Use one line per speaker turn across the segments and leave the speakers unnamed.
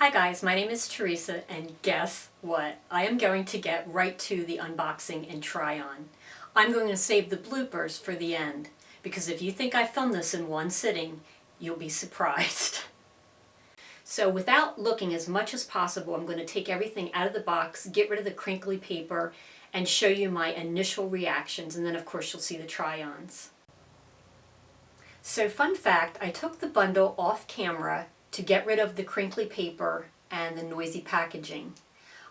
Hi guys, my name is Teresa and guess what? I am going to get right to the unboxing and try on. I'm going to save the bloopers for the end because if you think I filmed this in one sitting, you'll be surprised. So without looking as much as possible, I'm going to take everything out of the box, get rid of the crinkly paper, and show you my initial reactions, and then of course you'll see the try-ons. So fun fact, I took the bundle off camera to get rid of the crinkly paper and the noisy packaging.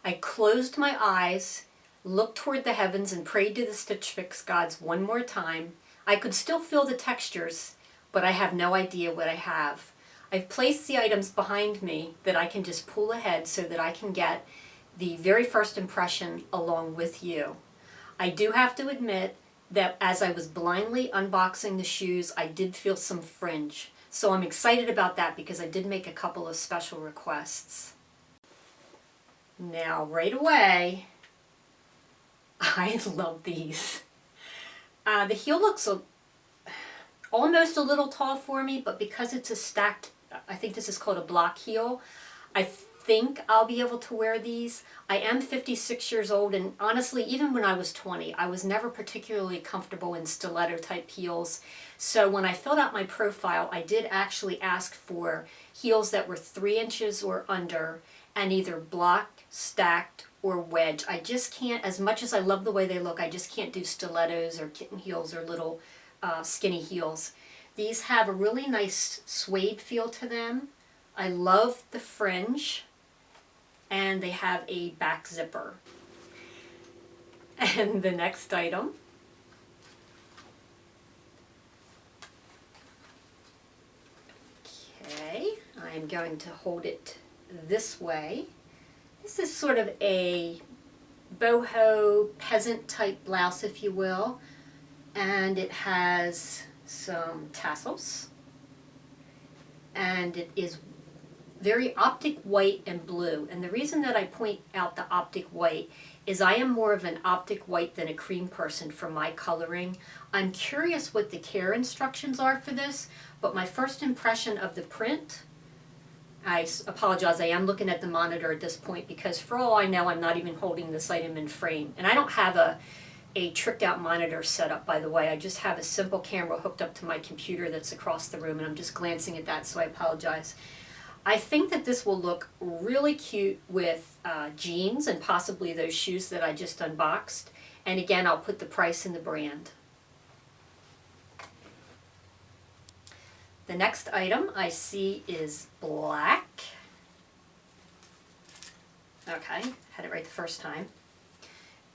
I closed my eyes, looked toward the heavens, and prayed to the Stitch Fix gods one more time. I could still feel the textures, but I have no idea what I have. I've placed the items behind me that I can just pull ahead so that I can get the very first impression along with you. I do have to admit that as I was blindly unboxing the shoes, I did feel some fringe. So I'm excited about that because I did make a couple of special requests. Now, right away, I love these. The heel looks almost a little tall for me, but because it's a stacked, I think this is called a block heel, I think I'll be able to wear these. I am 56 years old, and honestly, even when I was 20, I was never particularly comfortable in stiletto type heels. So when I filled out my profile, I did actually ask for heels that were 3 inches or under, and either block, stacked, or wedge. I just can't, as much as I love the way they look, I just can't do stilettos or kitten heels or little skinny heels. These have a really nice suede feel to them. I love the fringe, and they have a back zipper. And the next item I'm going to hold it this way. This is sort of a boho peasant type blouse, if you will, and it has some tassels, and it is very optic white and blue. And the reason that I point out the optic white is I am more of an optic white than a cream person for my coloring. I'm curious what the care instructions are for this, but my first impression of the print, I apologize, I am looking at the monitor at this point because for all I know, I'm not even holding this item in frame. And I don't have a tricked out monitor set up, by the way. I just have a simple camera hooked up to my computer that's across the room, and I'm just glancing at that, so I apologize. I think that this will look really cute with jeans and possibly those shoes that I just unboxed. And again, I'll put the price and the brand. The next item I see is black. Okay, had it right the first time.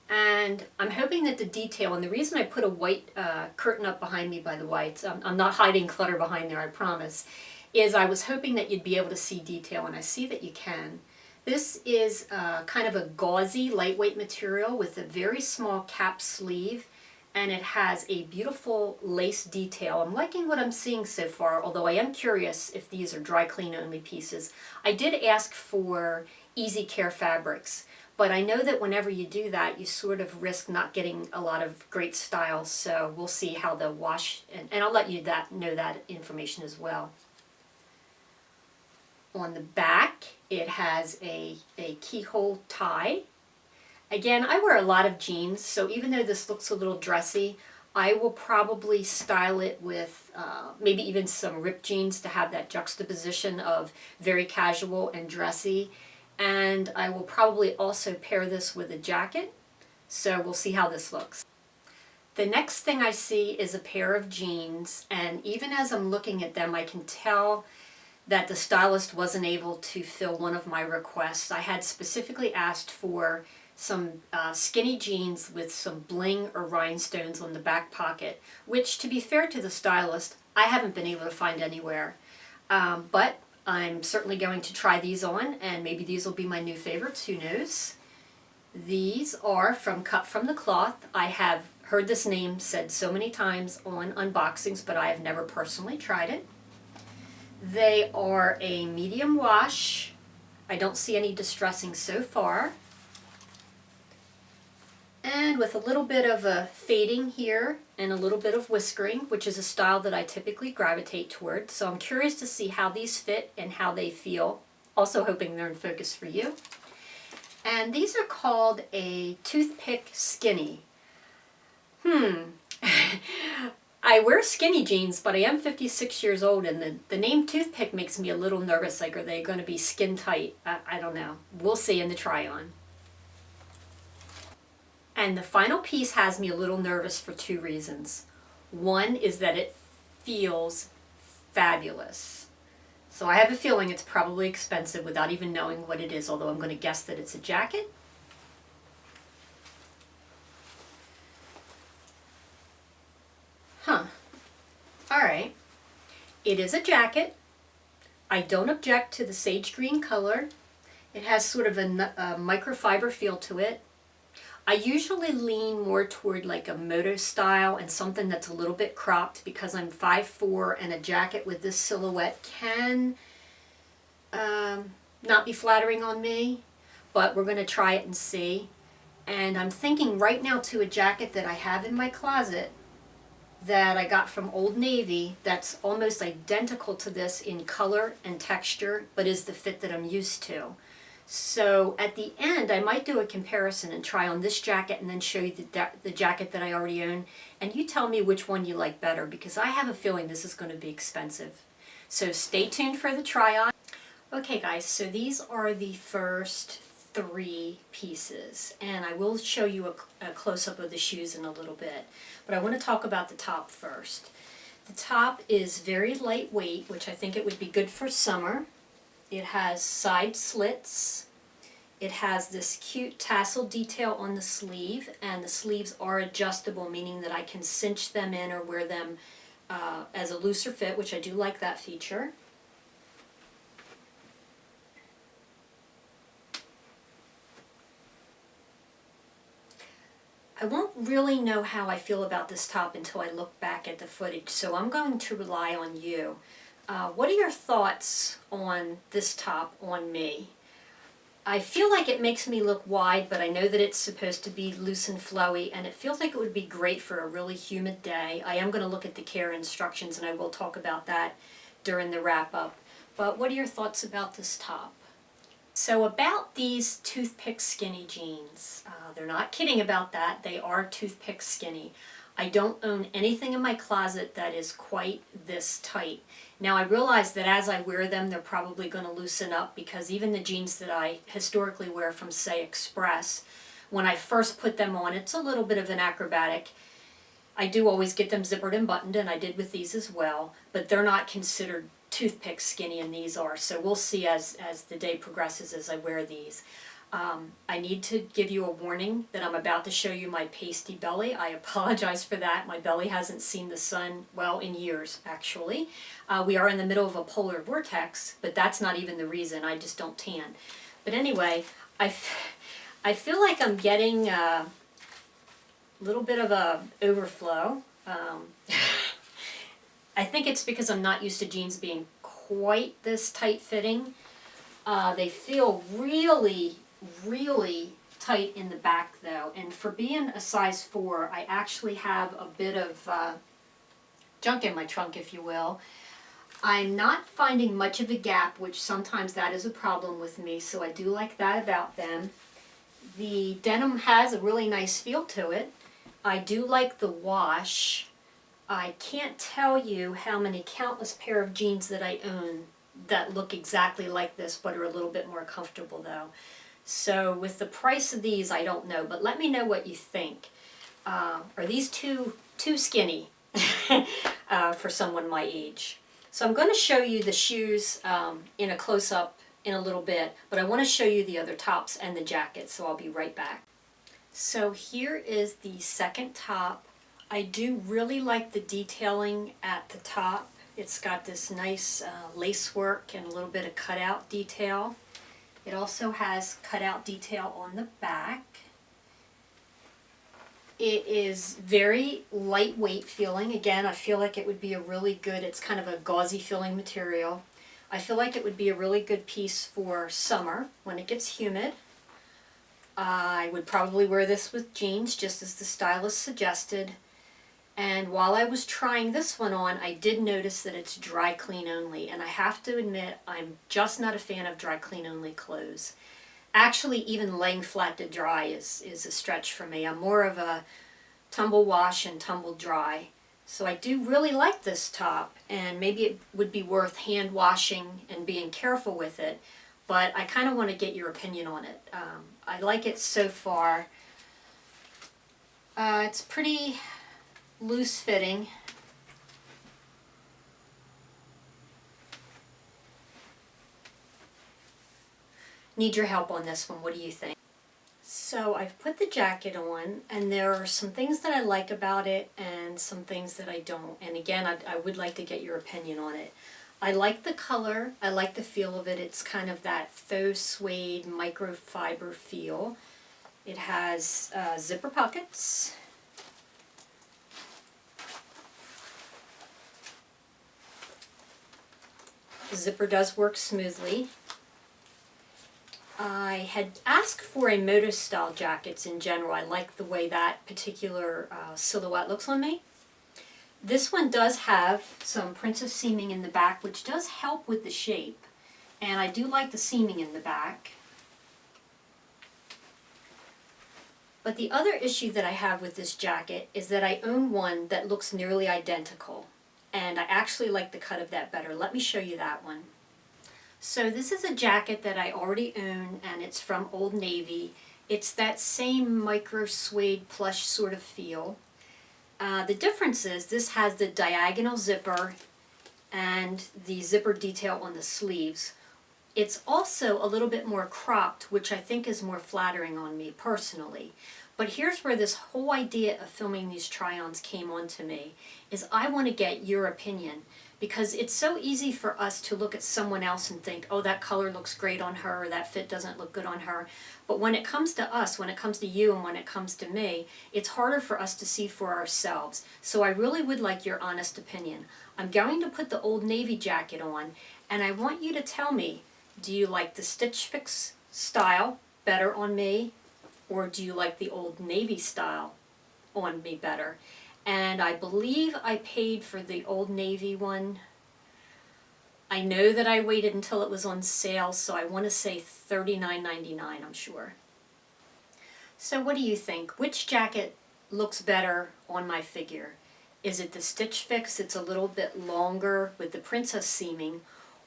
And I'm hoping that the detail, and the reason I put a white curtain up behind me, by the way, I'm not hiding clutter behind there, I promise, is I was hoping that you'd be able to see detail, and I see that you can. This is kind of a gauzy, lightweight material with a very small cap sleeve, and it has a beautiful lace detail. I'm liking what I'm seeing so far, although I am curious if these are dry clean only pieces. I did ask for easy care fabrics, but I know that whenever you do that, you sort of risk not getting a lot of great style, so we'll see how the wash, and I'll let you know that information as well. On the back, it has a keyhole tie. Again, I wear a lot of jeans, so even though this looks a little dressy, I will probably style it with maybe even some ripped jeans to have that juxtaposition of very casual and dressy. And I will probably also pair this with a jacket, so we'll see how this looks. The next thing I see is a pair of jeans, and even as I'm looking at them, I can tell that the stylist wasn't able to fill one of my requests. I had specifically asked for some skinny jeans with some bling or rhinestones on the back pocket, which, to be fair to the stylist, I haven't been able to find anywhere. But I'm certainly going to try these on, and maybe these will be my new favorites, who knows. These are from Cut From The Cloth. I have heard this name said so many times on unboxings, but I have never personally tried it. They are a medium wash. I don't see any distressing so far. And with a little bit of a fading here and a little bit of whiskering, which is a style that I typically gravitate toward. So I'm curious to see how these fit and how they feel. Also hoping they're in focus for you. And these are called a toothpick skinny. I wear skinny jeans, but I am 56 years old, and the name toothpick makes me a little nervous. Like, are they going to be skin tight? I don't know. We'll see in the try-on. And the final piece has me a little nervous for two reasons. One is that it feels fabulous. So I have a feeling it's probably expensive without even knowing what it is, although I'm going to guess that it's a jacket. Huh. All right. It is a jacket. I don't object to the sage green color. It has sort of a microfiber feel to it. I usually lean more toward like a moto style and something that's a little bit cropped because I'm 5'4", and a jacket with this silhouette can not be flattering on me, but we're going to try it and see. And I'm thinking right now to a jacket that I have in my closet that I got from Old Navy that's almost identical to this in color and texture, but is the fit that I'm used to. So at the end, I might do a comparison and try on this jacket and then show you the jacket that I already own. And you tell me which one you like better, because I have a feeling this is going to be expensive. So stay tuned for the try on. Okay guys, so these are the first three pieces, and I will show you a close-up of the shoes in a little bit. But I want to talk about the top first. The top is very lightweight, which I think it would be good for summer. It has side slits. It has this cute tassel detail on the sleeve, and the sleeves are adjustable, meaning that I can cinch them in or wear them as a looser fit, which I do like that feature. I won't really know how I feel about this top until I look back at the footage, so I'm going to rely on you. What are your thoughts on this top on me? I feel like it makes me look wide, but I know that it's supposed to be loose and flowy, and it feels like it would be great for a really humid day. I am going to look at the care instructions, and I will talk about that during the wrap-up. But what are your thoughts about this top? So about these toothpick skinny jeans, they're not kidding about that. They are toothpick skinny. I don't own anything in my closet that is quite this tight. Now I realize that as I wear them, they're probably going to loosen up, because even the jeans that I historically wear from, say, Express, when I first put them on, it's a little bit of an acrobatic. I do always get them zippered and buttoned, and I did with these as well, but they're not considered toothpick skinny, and these are. So we'll see as the day progresses as I wear these. I need to give you a warning that I'm about to show you my pasty belly. I apologize for that. My belly hasn't seen the sun, well, in years, actually. We are in the middle of a polar vortex, but that's not even the reason. I just don't tan. But anyway, I feel like I'm getting a little bit of a overflow. I think it's because I'm not used to jeans being quite this tight fitting. They feel really, really tight in the back though. And for being a size 4, I actually have a bit of junk in my trunk, if you will. I'm not finding much of a gap, which sometimes that is a problem with me, so I do like that about them. The denim has a really nice feel to it. I do like the wash. I can't tell you how many countless pair of jeans that I own that look exactly like this, but are a little bit more comfortable though. So with the price of these, I don't know, but let me know what you think. Are these too skinny for someone my age? So I'm going to show you the shoes in a close-up in a little bit, but I want to show you the other tops and the jacket, so I'll be right back. So here is the second top. I do really like the detailing at the top. It's got this nice lace work and a little bit of cutout detail. It also has cutout detail on the back. It is very lightweight feeling. Again, I feel like it would be a really good, it's kind of a gauzy feeling material. I feel like it would be a really good piece for summer when it gets humid. I would probably wear this with jeans, just as the stylist suggested. And while I was trying this one on, I did notice that it's dry clean only, and I have to admit I'm just not a fan of dry clean only clothes. Actually, even laying flat to dry is a stretch for me. I'm more of a tumble wash and tumble dry. So I do really like this top, and maybe it would be worth hand washing and being careful with it, but I kind of want to get your opinion on it. I like it so far. It's pretty loose fitting. Need your help on this one. What do you think? So I've put the jacket on, and there are some things that I like about it and some things that I don't. And again, I would like to get your opinion on it. I like the color. I like the feel of it. It's kind of that faux suede microfiber feel. It has zipper pockets. The zipper does work smoothly. I had asked for a moto style jackets in general. I like the way that particular silhouette looks on me. This one does have some princess seaming in the back, which does help with the shape. And I do like the seaming in the back. But the other issue that I have with this jacket is that I own one that looks nearly identical. And I actually like the cut of that better. Let me show you that one. So this is a jacket that I already own, and it's from Old Navy. It's that same micro suede plush sort of feel. The difference is this has the diagonal zipper and the zipper detail on the sleeves. It's also a little bit more cropped, which I think is more flattering on me personally. But here's where this whole idea of filming these try-ons came on to me, is I want to get your opinion. Because it's so easy for us to look at someone else and think, oh, that color looks great on her, or that fit doesn't look good on her. But when it comes to us, when it comes to you, and when it comes to me, it's harder for us to see for ourselves. So I really would like your honest opinion. I'm going to put the Old Navy jacket on, and I want you to tell me, do you like the Stitch Fix style better on me, or do you like the Old Navy style on me better? And I believe I paid for the Old Navy one. I know that I waited until it was on sale, so I want to say $39.99, I'm sure. So what do you think? Which jacket looks better on my figure? Is it the Stitch Fix? It's a little bit longer with the princess seaming,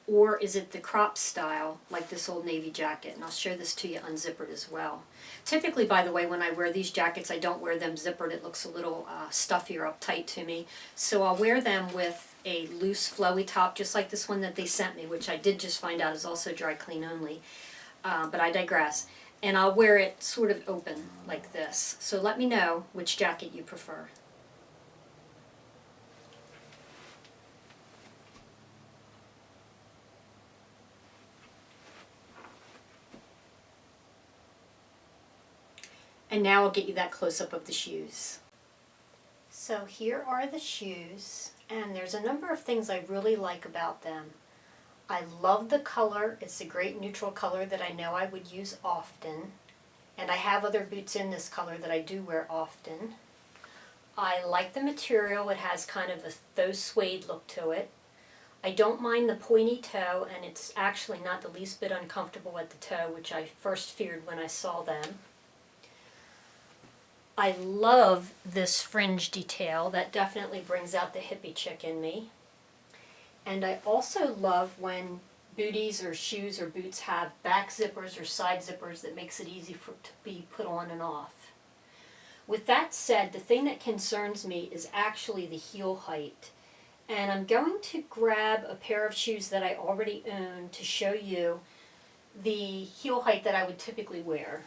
or is it the crop style like this Old Navy jacket? And I'll show this to you unzippered as well. Typically, by the way, when I wear these jackets, I don't wear them zippered. It looks a little stuffier up tight to me. So I'll wear them with a loose flowy top, just like this one that they sent me, which I did just find out is also dry clean only. But I digress. And I'll wear it sort of open like this. So let me know which jacket you prefer. And now I'll get you that close-up of the shoes. So here are the shoes, and there's a number of things I really like about them. I love the color. It's a great neutral color that I know I would use often. And I have other boots in this color that I do wear often. I like the material. It has kind of a faux suede look to it. I don't mind the pointy toe, and it's actually not the least bit uncomfortable at the toe, which I first feared when I saw them. I love this fringe detail. That definitely brings out the hippie chick in me. And I also love when booties or shoes or boots have back zippers or side zippers that makes it easy to be put on and off. With that said, the thing that concerns me is actually the heel height. And I'm going to grab a pair of shoes that I already own to show you the heel height that I would typically wear.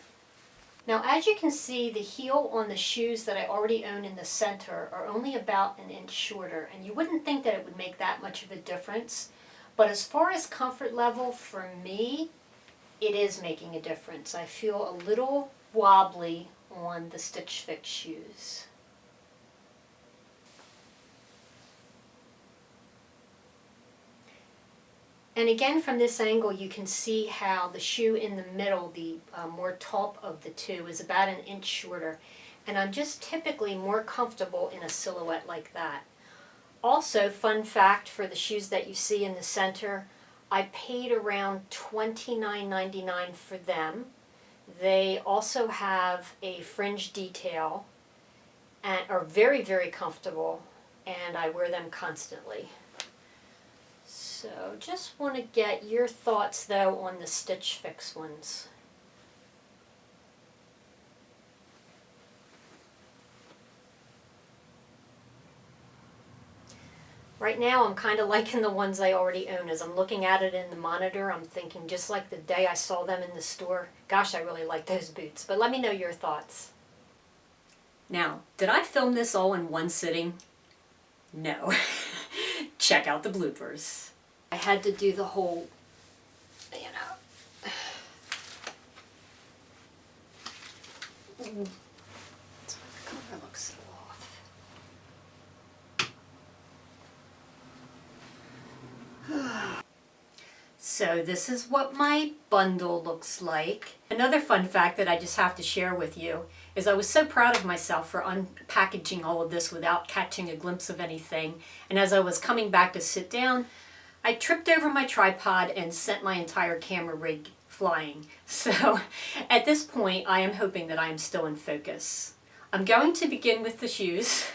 Now, as you can see, the heel on the shoes that I already own in the center are only about an inch shorter, and you wouldn't think that it would make that much of a difference. But as far as comfort level, for me, it is making a difference. I feel a little wobbly on the Stitch Fix shoes. And again, from this angle, you can see how the shoe in the middle, the more top of the two, is about an inch shorter. And I'm just typically more comfortable in a silhouette like that. Also, fun fact for the shoes that you see in the center, I paid around $29.99 for them. They also have a fringe detail and are very, very comfortable, and I wear them constantly. So just want to get your thoughts though on the Stitch Fix ones. Right now I'm kind of liking the ones I already own. As I'm looking at it in the monitor, I'm thinking just like the day I saw them in the store, gosh, I really like those boots. But let me know your thoughts. Now, did I film this all in one sitting? No. Check out the bloopers. I had to do the whole, you know. The color looks so off. So this is what my bundle looks like. Another fun fact that I just have to share with you is I was so proud of myself for unpackaging all of this without catching a glimpse of anything. And as I was coming back to sit down, I tripped over my tripod and sent my entire camera rig flying. So at this point, I am hoping that I am still in focus. I'm going to begin with the shoes.